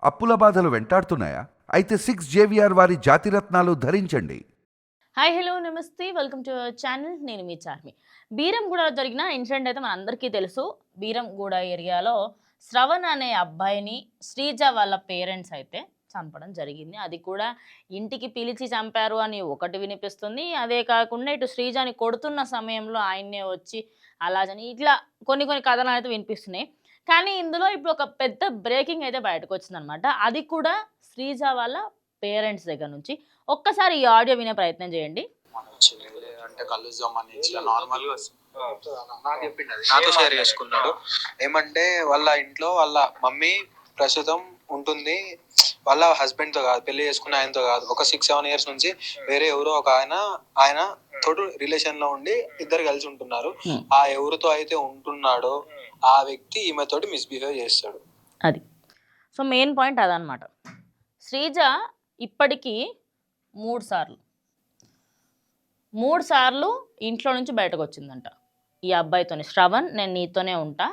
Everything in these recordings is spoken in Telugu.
అప్పుల బాధలు వెంటాడుతున్నాయా? అయితే 6 JVR వారి జాతిరత్నాలు ధరించండి. హాయ్ హలో నమస్తే వెల్కమ్ టు అవర్ ఛానల్. నేను మీ చార్మి. బీరంగూడలో జరిగిన ఇన్సిడెంట్ అయితే మనందరికీ తెలుసు. బీరంగూడ ఏరియాలో శ్రవణ్ అనే అబ్బాయిని శ్రీజ వాళ్ళ పేరెంట్స్ అయితే చంపడం జరిగింది. అది కూడా ఇంటికి పిలిచి చంపారు అని ఒకటి వినిపిస్తుంది. అదే కాకుండా ఇటు శ్రీజని కొడుతున్న సమయంలో ఆయన్నే వచ్చి అలా ఇట్లా కొన్ని కొన్ని కథనాలు అయితే వినిపిస్తున్నాయి. కానీ ఇందులో ఇప్పుడు ఒక పెద్ద బ్రేకింగ్ అయితే బయటకు వచ్చిందనమాట. అది కూడా శ్రీజ వాళ్ళ పేరెంట్స్ దగ్గర నుంచి. ఒక్కసారి ఈ ఆడియో వినే ప్రయత్నం చేయండి. అంటే కలుద్దామని ఇట్లా నార్మల్ గా నాకు చెప్పిండు, అది నాతో షేర్ చేసుకున్నాడు. ఏమంటే వాళ్ళ ఇంట్లో వాళ్ళ మమ్మీ ప్రస్తుతం ఉంటుంది, వాళ్ళ హస్బెండ్ తో కాదు, పెళ్లి చేసుకున్న ఆయనతో కాదు, ఒక 6-7 years నుంచి వేరే ఎవరో ఒక ఆయన తోడు రిలేషన్ లో ఉండి ఇద్దరు కలిసి ఉంటున్నారు. ఆ ఎవరితో అయితే ఉంటున్నాడో ఆ వ్యక్తి ఈమెతోటి మిస్బిహేవ్ చేస్తాడు. అది సో మెయిన్ పాయింట్ అదనమాట. శ్రీజ ఇప్పటికీ 3 సార్లు ఇంట్లో నుంచి బయటకు వచ్చిందంట. ఈ అబ్బాయితోని శ్రవణ్ నేను నీతోనే ఉంటా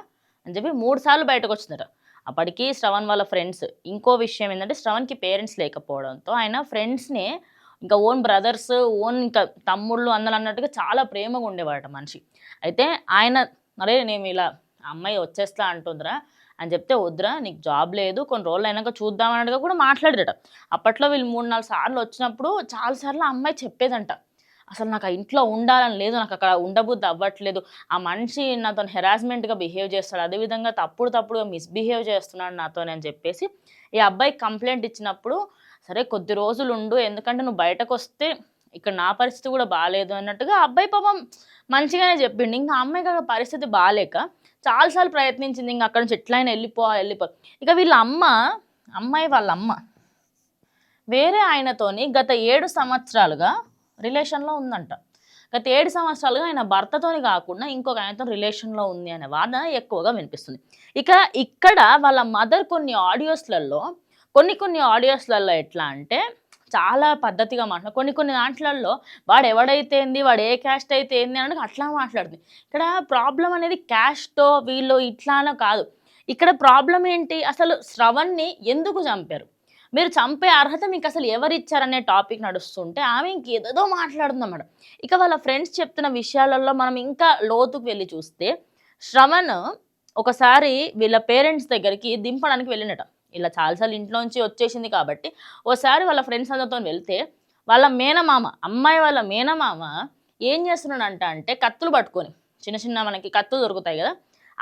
అని చెప్పి 3 సార్లు బయటకు వచ్చిందట. అప్పటికి శ్రవణ్ వాళ్ళ ఫ్రెండ్స్, ఇంకో విషయం ఏంటంటే శ్రవణ్కి పేరెంట్స్ లేకపోవడంతో ఆయన ఫ్రెండ్స్ని ఇంకా ఓన్ బ్రదర్స్, ఓన్ ఇంకా తమ్ముళ్ళు అందరూ అన్నట్టుగా చాలా ప్రేమగా ఉండేవాడట మనిషి. అయితే ఆయన అరే నేను ఇలా అమ్మాయి వచ్చేస్తా అంటుందిరా అని చెప్తే, వద్దురా నీకు జాబ్ లేదు, కొన్ని రోజులు అయినాక చూద్దామన్నట్టుగా కూడా మాట్లాడేట. అప్పట్లో వీళ్ళు 3-4 సార్లు వచ్చినప్పుడు చాలాసార్లు ఆ అమ్మాయి చెప్పేదంట, అసలు నాకు ఆ ఇంట్లో ఉండాలని లేదు, నాకు అక్కడ ఉండబుద్ధి అవ్వట్లేదు, ఆ మనిషి నాతో హెరాస్మెంట్గా బిహేవ్ చేస్తాడు, అదేవిధంగా తప్పుడుగా మిస్బిహేవ్ చేస్తున్నాడు నాతో అని చెప్పేసి ఈ అబ్బాయికి కంప్లైంట్ ఇచ్చినప్పుడు, సరే కొద్ది రోజులు ఉండు, ఎందుకంటే నువ్వు బయటకు వస్తే ఇక్కడ నా పరిస్థితి కూడా బాగాలేదు అన్నట్టుగా అబ్బాయి పాపం మంచిగానే చెప్పిండు. ఇంకా అమ్మాయికి అక్కడ పరిస్థితి బాగాలేక చాలాసార్లు ప్రయత్నించింది, ఇంకా అక్కడ నుంచి ఎట్లయినా వెళ్ళిపోవాలి. ఇక వీళ్ళ అమ్మాయి వాళ్ళ అమ్మ వేరే ఆయనతోని గత 7 సంవత్సరాలుగా రిలేషన్లో ఉందంట. గత 7 సంవత్సరాలుగా ఆయన భర్తతోని కాకుండా ఇంకొక ఆయనతో రిలేషన్లో ఉంది అనే వాదన ఎక్కువగా వినిపిస్తుంది. ఇక ఇక్కడ వాళ్ళ మదర్ కొన్ని ఆడియోస్లలో ఎట్లా అంటే చాలా పద్ధతిగా మాట్లాడు, కొన్ని దాంట్లలో వాడు ఎవడైతే ఏంది, వాడు ఏ క్యాస్ట్ అయితే ఏంది అని అట్లా మాట్లాడుతుంది. ఇక్కడ ప్రాబ్లం అనేది క్యాస్టో వీళ్ళు ఇట్లానో కాదు. ఇక్కడ ప్రాబ్లం ఏంటి, అసలు శ్రవణ్ని ఎందుకు చంపారు, మీరు చంపే అర్హత మీకు అసలు ఎవరిచ్చారనే టాపిక్ నడుస్తుంటే ఆమె ఇంకేదో మాట్లాడుతుందన్నమాట. ఇక వాళ్ళ ఫ్రెండ్స్ చెప్తున్న విషయాలలో మనం ఇంకా లోతుకు వెళ్ళి చూస్తే, శ్రవణ్ ఒకసారి వీళ్ళ పేరెంట్స్ దగ్గరికి దింపడానికి వెళ్ళినట. ఇలా చాలాసార్లు ఇంట్లోంచి వచ్చేసింది కాబట్టి ఓసారి వాళ్ళ ఫ్రెండ్స్ అందరితో వెళ్తే వాళ్ళ మేనమామ, అమ్మాయి వాళ్ళ మేనమామ ఏం చేస్తున్నాడంట అంటే కత్తులు పట్టుకొని, చిన్న మనకి కత్తులు దొరుకుతాయి కదా,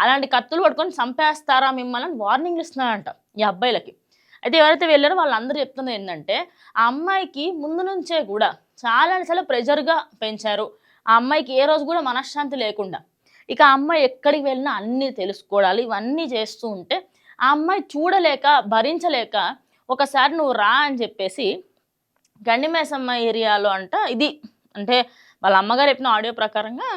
అలాంటి కత్తులు పట్టుకొని చంపేస్తారా మిమ్మల్ని వార్నింగ్లు ఇస్తున్నాడంట ఈ అబ్బాయిలకి. అయితే ఎవరైతే వెళ్ళారో వాళ్ళందరూ చెప్తున్నది ఏంటంటే, ఆ అమ్మాయికి ముందు నుంచే కూడా చాలా ప్రెజర్గా పెంచారు. ఆ అమ్మాయికి ఏ రోజు కూడా మనశ్శాంతి లేకుండా, ఇక ఆ అమ్మాయి ఎక్కడికి వెళ్ళినా అన్నీ తెలుసుకోవాలి, ఇవన్నీ చేస్తూ ఉంటే ఆ అమ్మాయి చూడలేక భరించలేక ఒకసారి నువ్వు రా అని చెప్పేసి గండిమేసమ్మ ఏరియాలో అంట, ఇది అంటే వాళ్ళ అమ్మగారు చెప్పిన ఆడియో ప్రకారంగా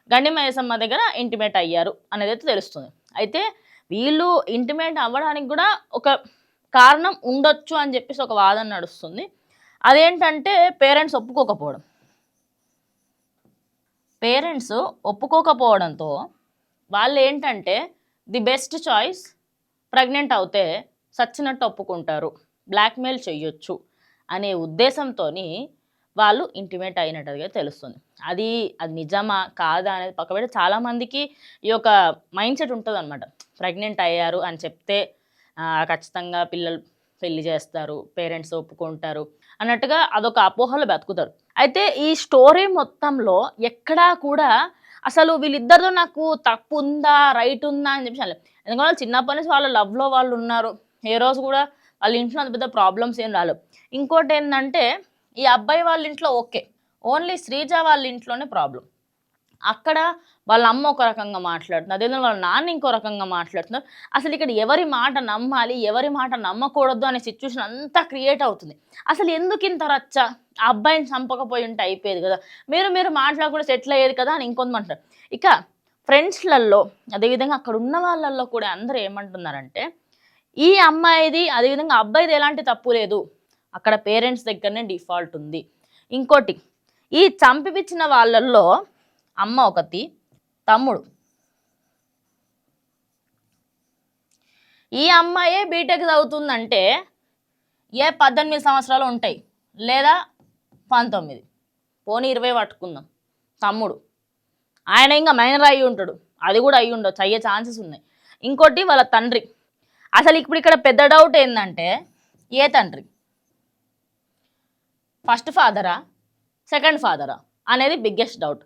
గండిమేసమ్మ దగ్గర ఇంటిమేట్ అయ్యారు అనేది అయితే తెలుస్తుంది. అయితే వీళ్ళు ఇంటిమేట్ అవ్వడానికి కూడా ఒక కారణం ఉండొచ్చు అని చెప్పేసి ఒక వాదన నడుస్తుంది. అదేంటంటే పేరెంట్స్ ఒప్పుకోకపోవడంతో వాళ్ళు ఏంటంటే ది బెస్ట్ చాయిస్, ప్రెగ్నెంట్ అవుతే సచ్చినట్టు ఒప్పుకుంటారు, బ్లాక్మెయిల్ చెయ్యొచ్చు అనే ఉద్దేశంతో వాళ్ళు ఇంటిమేట్ అయినట్టుగా తెలుస్తుంది. అది నిజమా కాదా అనేది పక్కబెట్టి చాలామందికి ఈ యొక్క మైండ్ సెట్ ఉంటుంది అనమాట. ప్రెగ్నెంట్ అయ్యారు అని చెప్తే ఖచ్చితంగా పిల్లలు పెళ్లి చేస్తారు, పేరెంట్స్ ఒప్పుకుంటారు అన్నట్టుగా అదొక అపోహలో బతుకుతారు. అయితే ఈ స్టోరీ మొత్తంలో ఎక్కడా కూడా అసలు వీళ్ళిద్దరితో నాకు తప్పు ఉందా రైట్ ఉందా అని చెప్పి ఎందుకంటే వాళ్ళు చిన్నప్పటి నుంచి వాళ్ళ లవ్లో వాళ్ళు ఉన్నారు, ఏ రోజు కూడా వాళ్ళ ఇంట్లో అంత పెద్ద ప్రాబ్లమ్స్ ఏం రాలేదు. ఇంకోటి ఏంటంటే ఈ అబ్బాయి వాళ్ళ ఇంట్లో ఓకే, ఓన్లీ శ్రీజ వాళ్ళ ఇంట్లోనే ప్రాబ్లం. అక్కడ వాళ్ళ అమ్మ ఒక రకంగా మాట్లాడుతుంది, అదేవిధంగా వాళ్ళ నాన్న ఇంకో రకంగా మాట్లాడుతున్నారు. అసలు ఇక్కడ ఎవరి మాట నమ్మాలి, ఎవరి మాట నమ్మకూడదు అనే సిచ్యువేషన్ అంతా క్రియేట్ అవుతుంది. అసలు ఎందుకు ఇంత రచ్చ, ఆ అబ్బాయిని చంపకపోయి ఉంటే అయిపోయేది కదా, మీరు మాట్లాడకుండా సెటిల్ అయ్యేది కదా అని ఇంకొంత అంటారు. ఇక ఫ్రెండ్స్లలో అదేవిధంగా అక్కడ ఉన్న వాళ్ళల్లో కూడా అందరూ ఏమంటున్నారంటే, ఈ అమ్మాయిది అదేవిధంగా అబ్బాయిది ఎలాంటి తప్పు లేదు, అక్కడ పేరెంట్స్ దగ్గరనే డిఫాల్ట్ ఉంది. ఇంకోటి, ఈ చంపిపించిన వాళ్ళల్లో అమ్మ ఒకటి, తమ్ముడు, ఈ అమ్మాయే బీటెక్ చదువుతుందంటే 18 సంవత్సరాలు ఉంటాయి, లేదా 19, పోనీ 20 పట్టుకుందాం. తమ్ముడు ఆయన ఇంకా మైనర్ అయ్యి ఉంటాడు, అది కూడా అయ్యి ఉండొచ్చు, అయ్యే ఛాన్సెస్ ఉన్నాయి. ఇంకోటి వాళ్ళ తండ్రి. అసలు ఇప్పుడు ఇక్కడ పెద్ద డౌట్ ఏంటంటే ఏ తండ్రి, ఫస్ట్ ఫాదరా సెకండ్ ఫాదరా అనేది బిగ్గెస్ట్ డౌట్.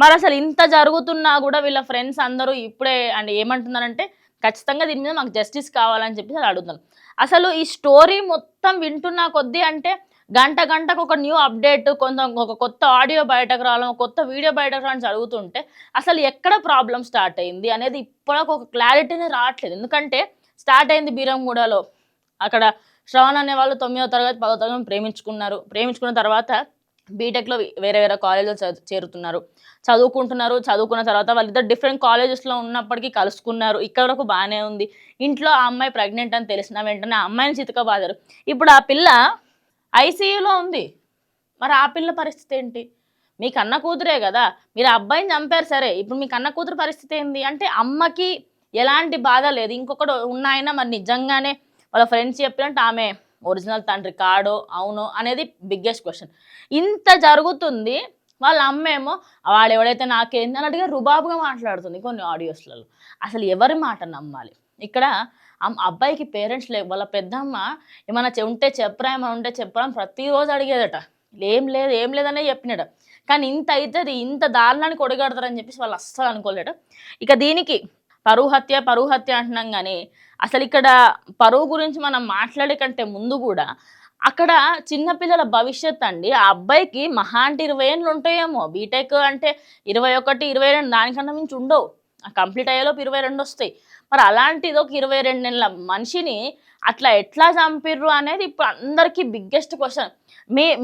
మరి అసలు ఇంత జరుగుతున్నా కూడా వీళ్ళ ఫ్రెండ్స్ అందరూ ఇప్పుడే అండ్ ఏమంటున్నారంటే ఖచ్చితంగా దీని మీద మాకు జస్టిస్ కావాలని చెప్పి అడుగుతున్నారు. అసలు ఈ స్టోరీ మొత్తం వింటున్నా కొద్దీ అంటే గంటకు ఒక న్యూ అప్డేట్, ఒక కొత్త ఆడియో బయటకు రావడం, ఒక కొత్త వీడియో బయటకు రావడం జరుగుతుంటే అసలు ఎక్కడ ప్రాబ్లం స్టార్ట్ అయింది అనేది ఇప్పటికి ఒక క్లారిటీనే రావట్లేదు. ఎందుకంటే స్టార్ట్ అయింది బీరంగూడలో, అక్కడ శ్రవణ్ అనే వాళ్ళు 9వ తరగతి 10వ తరగతి ప్రేమించుకున్న తర్వాత బీటెక్లో వేరే కాలేజ్లో చేరుతున్నారు, చదువుకున్న తర్వాత వాళ్ళిద్దరు డిఫరెంట్ కాలేజెస్లో ఉన్నప్పటికీ కలుసుకున్నారు. ఇక్కడ వరకు బాగానే ఉంది. ఇంట్లో ఆ అమ్మాయి ప్రెగ్నెంట్ అని తెలిసిన వెంటనే ఆ అమ్మాయిని చితకబాదారు. ఇప్పుడు ఆ పిల్ల ఐసీయూలో ఉంది. మరి ఆ పిల్ల పరిస్థితి ఏంటి? మీ కన్న కూతురే కదా, మీరు ఆ అబ్బాయిని చంపారు సరే, ఇప్పుడు మీ కన్న కూతురు పరిస్థితి ఏంటి అంటే అమ్మకి ఎలాంటి బాధ లేదు. ఇంకొకటి ఉన్నాయన మరి నిజంగానే వాళ్ళ ఫ్రెండ్స్ చెప్పినట్టు ఆమె ఒరిజినల్ తండ్రి కాడో అవునో అనేది బిగ్గెస్ట్ క్వశ్చన్. ఇంత జరుగుతుంది, వాళ్ళ అమ్మేమో వాడు ఎవడైతే నాకేంది అన్నట్టుగా రుబాబుగా మాట్లాడుతుంది కొన్ని ఆడియోస్లలో. అసలు ఎవరి మాట నమ్మాలి? ఇక్కడ అబ్బాయికి పేరెంట్స్ లేవు. వాళ్ళ పెద్దమ్మ ఏమైనా ఉంటే చెప్పరా, ఏమైనా ఉంటే చెప్పరా అని ప్రతిరోజు అడిగేదట. ఏం లేదనే చెప్పినాడు. కానీ ఇంత అవుతుంది, ఇంత దారుణానికి ఒడిగడతారని చెప్పేసి వాళ్ళు అస్సలు అనుకోలేట. ఇక దీనికి పరువు హత్య అంటున్నాం. కానీ అసలు ఇక్కడ పరువు గురించి మనం మాట్లాడే కంటే ముందు కూడా అక్కడ చిన్నపిల్లల భవిష్యత్ అండి. ఆ అబ్బాయికి మహా అంటే 20 ఏళ్ళు ఉంటాయేమో. బీటెక్ అంటే 21, 22 దానికన్నా మించి ఉండవు. కంప్లీట్ అయ్యేలోపు 22 వస్తాయి. మరి అలాంటిది ఒక 22 ఏళ్ళ మనిషిని అట్లా ఎట్లా చంపిర్రు అనేది ఇప్పుడు అందరికీ బిగ్గెస్ట్ క్వశ్చన్.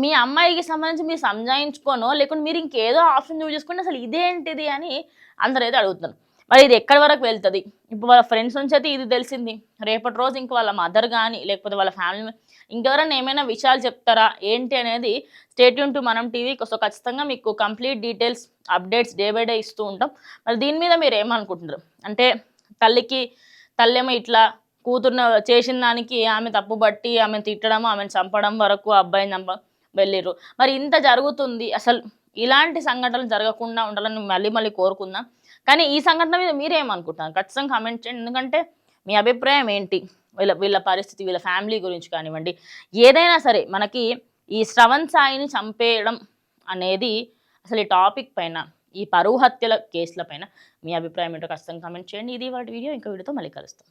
మీ అమ్మాయికి సంబంధించి మీరు సంజాయించుకోనో లేకుంటే మీరు ఇంకేదో ఆప్షన్ చూస్ చేసుకుంటే అసలు ఇదేంటిది అని అందరూ అయితే అడుగుతున్నారు. మరి ఇది ఎక్కడి వరకు వెళ్తుంది? ఇప్పుడు వాళ్ళ ఫ్రెండ్స్ నుంచి అయితే ఇది తెలిసింది. రేపటి రోజు ఇంక వాళ్ళ మదర్ కానీ లేకపోతే వాళ్ళ ఫ్యామిలీ ఇంకెవరైనా ఏమైనా విషయాలు చెప్తారా ఏంటి అనేది స్టే ట్యూన్ టు మనం టీవీ. సో ఖచ్చితంగా మీకు complete details updates day by day ఇస్తూ ఉంటాం. మరి దీని మీద మీరు ఏమనుకుంటున్నారు? అంటే తల్లేమో ఇట్లా కూతురుని చేసిన దానికి ఆమె తప్పు బట్టి ఆమెను తిట్టడం, ఆమెను చంపడం వరకు అబ్బాయిని వెళ్ళిర్రు. మరి ఇంత జరుగుతుంది, అసలు ఇలాంటి సంఘటనలు జరగకుండా ఉండాలని మళ్ళీ కోరుకుందాం. కానీ ఈ సంఘటన మీద మీరేమనుకుంటున్నారు? ఖచ్చితంగా కామెంట్ చేయండి. ఎందుకంటే మీ అభిప్రాయం ఏంటి? వీళ్ళ పరిస్థితి, వీళ్ళ ఫ్యామిలీ గురించి కానివ్వండి, ఏదైనా సరే మనకి ఈ శ్రవణ్ సాయిని చంపేయడం అనేది అసలు ఈ టాపిక్ పైన, ఈ పరువు హత్యల కేసుల పైన మీ అభిప్రాయం ఏంటో ఖచ్చితంగా కామెంట్ చేయండి. ఇది వాటి వీడియో, ఇంకో వీడియోతో మళ్ళీ కలుస్తాం.